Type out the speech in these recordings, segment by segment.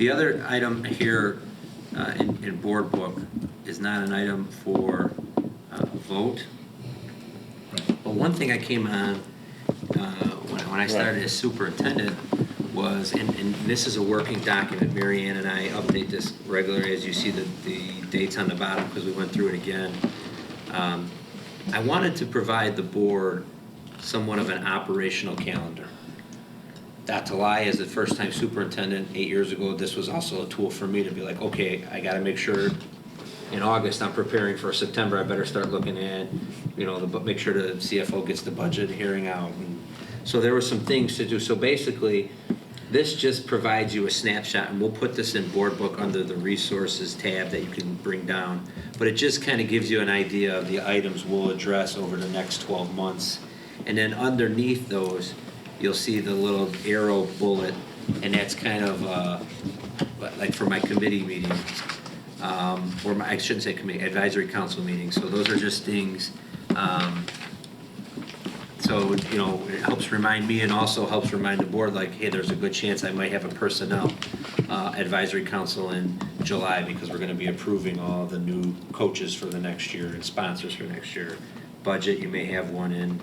The other item here in board book is not an item for vote. But one thing I came on when I started as superintendent was, and this is a working document, Mary Ann and I update this regularly as you see the dates on the bottom because we went through it again. I wanted to provide the board somewhat of an operational calendar. Not to lie, as the first time superintendent 8 years ago, this was also a tool for me to be like, okay, I got to make sure in August I'm preparing for September. I better start looking at, make sure the CFO gets the budget hearing out. And so there were some things to do. So basically, this just provides you a snapshot, and we'll put this in board book under the resources tab that you can bring down. But it just kind of gives you an idea of the items we'll address over the next 12 months. And then underneath those, you'll see the little arrow bullet, and that's kind of like for my committee meeting, I shouldn't say committee, advisory council meeting. So those are just things. So, it helps remind me and also helps remind the board, like, hey, there's a good chance I might have a personnel advisory council in July because we're going to be approving all the new coaches for the next year and sponsors for next year. Budget, you may have one in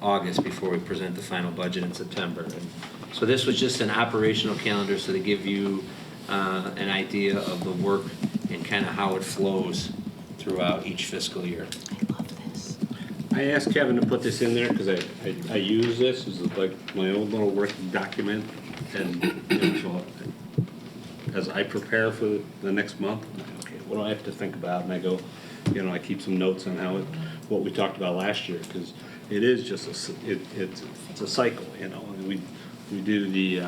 August before we present the final budget in September. And so this was just an operational calendar so to give you an idea of the work and kind of how it flows throughout each fiscal year. I love this. I asked Kevin to put this in there because I use this as like my own little working document, and so as I prepare for the next month, I'm like, okay, what do I have to think about? And I go, I keep some notes on what we talked about last year because it is just it's a cycle, and we do the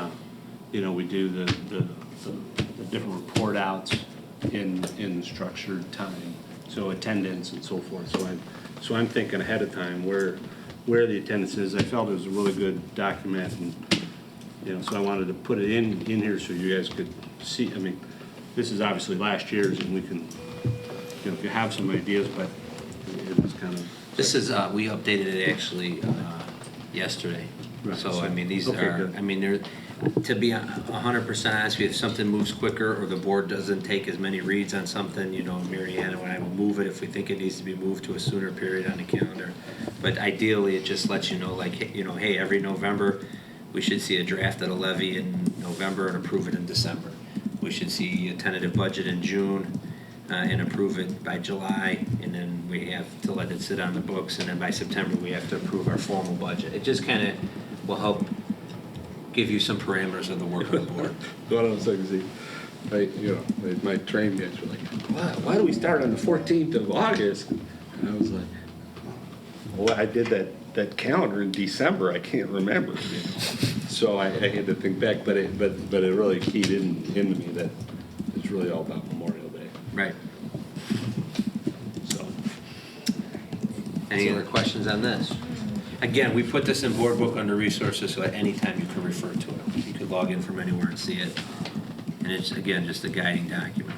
we do the different report outs in structured time, so attendance and so forth. So I'm thinking ahead of time where the attendance is. I felt it was a really good document, and so I wanted to put it in here so you guys could see. I mean, this is obviously last year's, and we can if you have some ideas, but it was kind of. This is we updated it actually yesterday. Right. So I mean these okay, are good. I mean they're to be 100% honest, if something moves quicker or the board doesn't take as many reads on something, Mary Ann and I will move it if we think it needs to be moved to a sooner period on the calendar. But ideally, it just lets you know, like, hey, every November we should see a draft of a levy in November and approve it in December. We should see a tentative budget in June and approve it by July, and then we have to let it sit on the books, and then by September we have to approve our formal budget. It just kind of will help give you some parameters of the work of the board. What I was saying is, my train guys were like, why do we start on the 14th of August? And I was like, well, I did that calendar in December. I can't remember. So I had to think back, but it really keyed into me that it's really all about Memorial Day. Right. So. Any other questions on this? Again, we put this in board book under resources, so at any time you can refer to it. You could log in from anywhere and see it. And it's, again, just a guiding document.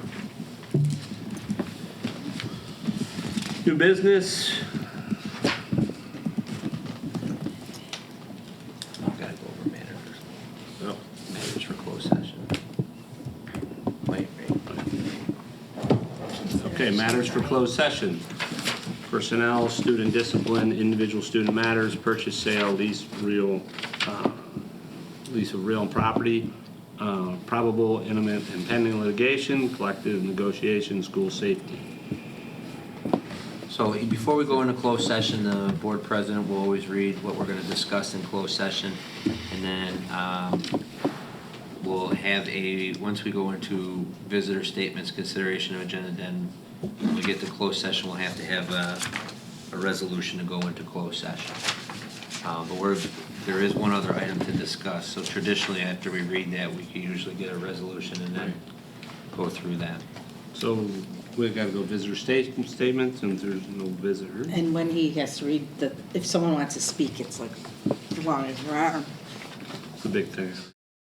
New business. I've got to go over managers. Oh. Managers for closed session. Wait. Okay, matters for closed session. Personnel, student discipline, individual student matters, purchase, sale, lease of real and property, probable, imminent, and pending litigation, collective negotiation, school safety. So before we go into closed session, the board president will always read what we're going to discuss in closed session. And then we'll have once we go into visitor statements, consideration of agenda, then when we get to closed session, we'll have to have a resolution to go into closed session. But there is one other item to discuss. So traditionally, after we read that, we can usually get a resolution and then go through that. So we've got to go visitor statements, and there's no visitor. And when he has to read if someone wants to speak, it's like as long as your arm. It's a big thing.